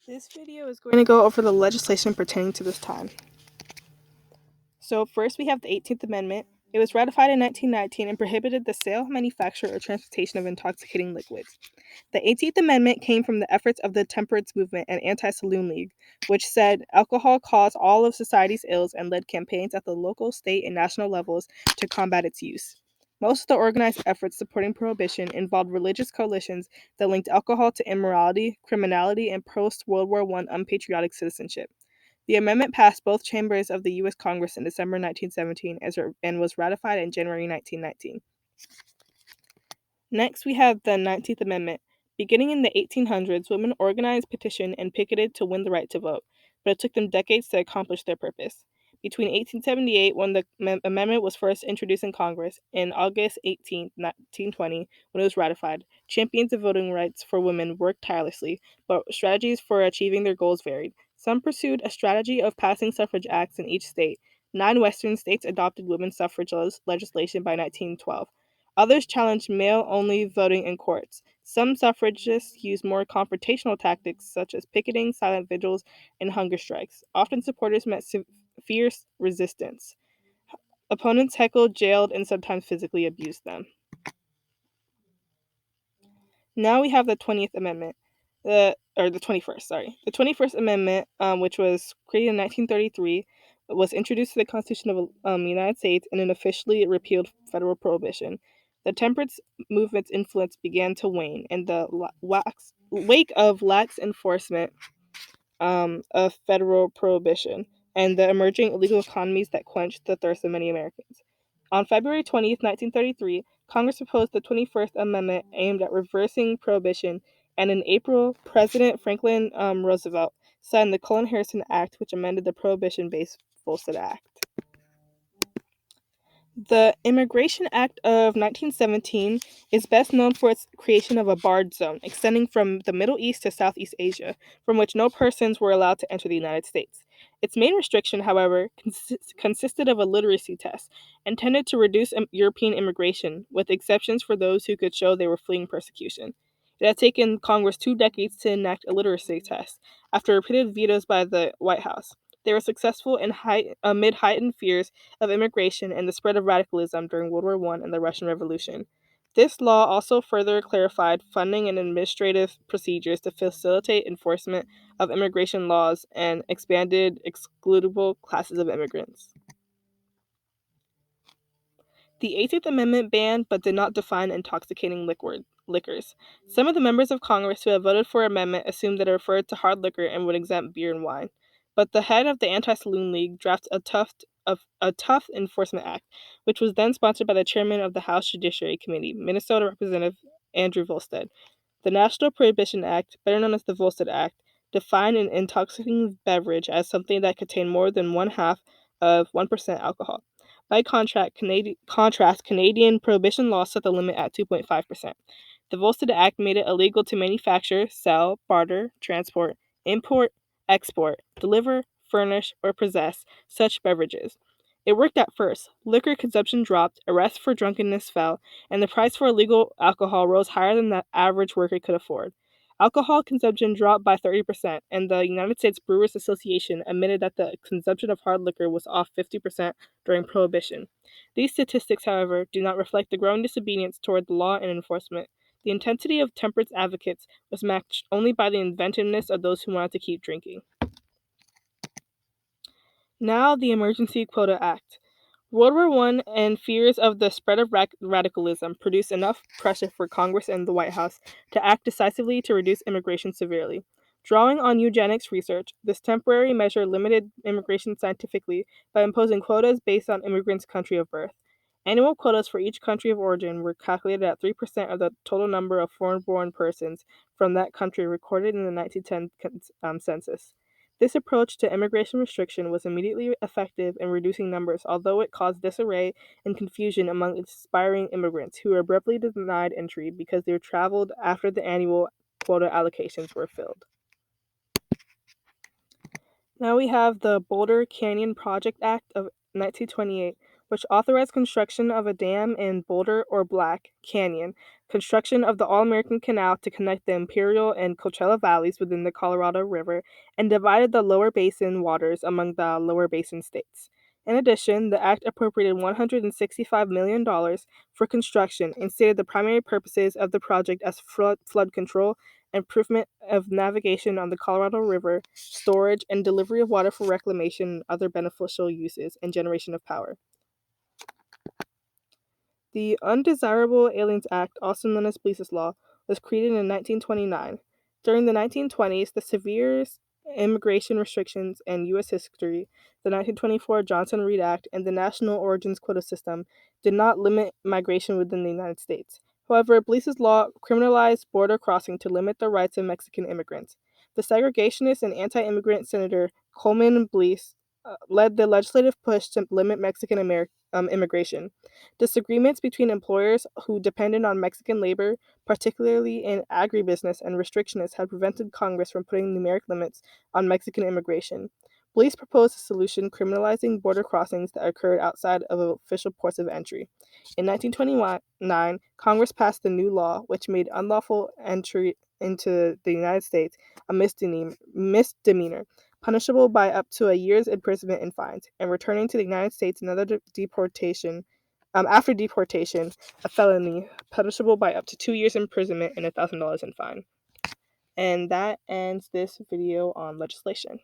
This video is going to go over the legislation pertaining to this time. So first we have the 18th Amendment. It was ratified in 1919 and prohibited the sale, manufacture, or transportation of intoxicating liquids. The 18th Amendment came from the efforts of the temperance movement and anti-saloon league, which said alcohol caused all of society's ills and led campaigns at the local, state, and national levels to combat its use. Most of the organized efforts supporting prohibition involved religious coalitions that linked alcohol to immorality, criminality, and post-World War I unpatriotic citizenship. The amendment passed both chambers of the U.S. Congress in December 1917 and was ratified in January 1919. Next, we have the 19th Amendment. Beginning in the 1800s, women organized, petitioned, and picketed to win the right to vote, but it took them decades to accomplish their purpose. Between 1878, when the amendment was first introduced in Congress, and August 18, 1920, when it was ratified, champions of voting rights for women worked tirelessly, but strategies for achieving their goals varied. Some pursued a strategy of passing suffrage acts in each state. 9 Western states adopted women's suffrage legislation by 1912. Others challenged male-only voting in courts. Some suffragists used more confrontational tactics such as picketing, silent vigils, and hunger strikes. Often supporters met fierce resistance. Opponents heckled, jailed, and sometimes physically abused them. Now we have the 20th Amendment. The 21st, sorry. The 21st Amendment, which was created in 1933, was introduced to the Constitution of the United States and it officially repealed federal prohibition. The temperance movement's influence began to wane in the wake of lax enforcement of federal prohibition and the emerging illegal economies that quenched the thirst of many Americans. On February 20th, 1933, Congress proposed the 21st Amendment aimed at reversing prohibition, and in April, President Franklin Roosevelt signed the Cullen-Harrison Act, which amended the prohibition-based Volstead Act. The Immigration Act of 1917 is best known for its creation of a barred zone extending from the Middle East to Southeast Asia, from which no persons were allowed to enter the United States. Its main restriction, however, consisted of a literacy test, intended to reduce European immigration, with exceptions for those who could show they were fleeing persecution. It had taken Congress 2 decades to enact a literacy test, after repeated vetoes by the White House. They were successful amid heightened fears of immigration and the spread of radicalism during World War I and the Russian Revolution. This law also further clarified funding and administrative procedures to facilitate enforcement of immigration laws and expanded excludable classes of immigrants. The 18th Amendment banned but did not define intoxicating liquors. Some of the members of Congress who had voted for amendment assumed that it referred to hard liquor and would exempt beer and wine. But the head of the Anti-Saloon League drafted a tough enforcement act, which was then sponsored by the chairman of the House Judiciary Committee, Minnesota Representative Andrew Volstead. The National Prohibition Act, better known as the Volstead Act, defined an intoxicating beverage as something that contained more than 1/2 of 1% alcohol. By contrast, Canadian prohibition law set the limit at 2.5%. The Volstead Act made it illegal to manufacture, sell, barter, transport, import, export, deliver, furnish, or possess such beverages. It worked at first. Liquor consumption dropped, arrests for drunkenness fell, and the price for illegal alcohol rose higher than the average worker could afford. Alcohol consumption dropped by 30%, and the United States Brewers Association admitted that the consumption of hard liquor was off 50% during Prohibition. These statistics, however, do not reflect the growing disobedience toward the law and enforcement. The intensity of temperance advocates was matched only by the inventiveness of those who wanted to keep drinking. Now, the Emergency Quota Act. World War I and fears of the spread of radicalism produced enough pressure for Congress and the White House to act decisively to reduce immigration severely. Drawing on eugenics research, this temporary measure limited immigration scientifically by imposing quotas based on immigrants' country of birth. Annual quotas for each country of origin were calculated at 3% of the total number of foreign-born persons from that country recorded in the 1910 census. This approach to immigration restriction was immediately effective in reducing numbers, although it caused disarray and confusion among aspiring immigrants who were abruptly denied entry because they traveled after the annual quota allocations were filled. Now we have the Boulder Canyon Project Act of 1928, which authorized construction of a dam in Boulder or Black Canyon, construction of the All-American Canal to connect the Imperial and Coachella valleys within the Colorado River, and divided the lower basin waters among the lower basin states. In addition, the act appropriated $165 million for construction and stated the primary purposes of the project as flood control, improvement of navigation on the Colorado River, storage and delivery of water for reclamation and other beneficial uses, and generation of power. The Undesirable Aliens Act, also known as Bliss Law, was created in 1929. During the 1920s, the severe immigration restrictions in U.S. history, the 1924 Johnson-Reed Act, and the National Origins Quota System did not limit migration within the United States. However, Bliss's law criminalized border crossing to limit the rights of Mexican immigrants. The segregationist and anti-immigrant Senator Coleman Bliss led the legislative push to limit Mexican immigration. Disagreements between employers who depended on Mexican labor, particularly in agribusiness and restrictionists, had prevented Congress from putting numeric limits on Mexican immigration. Bliss proposed a solution criminalizing border crossings that occurred outside of official ports of entry. In 1929, Congress passed the new law, which made unlawful entry into the United States a misdemeanor, punishable by up to a year's imprisonment and fines, and returning to the United States after deportation, a felony, punishable by up to 2 years imprisonment and $1,000 in fine. And that ends this video on legislation.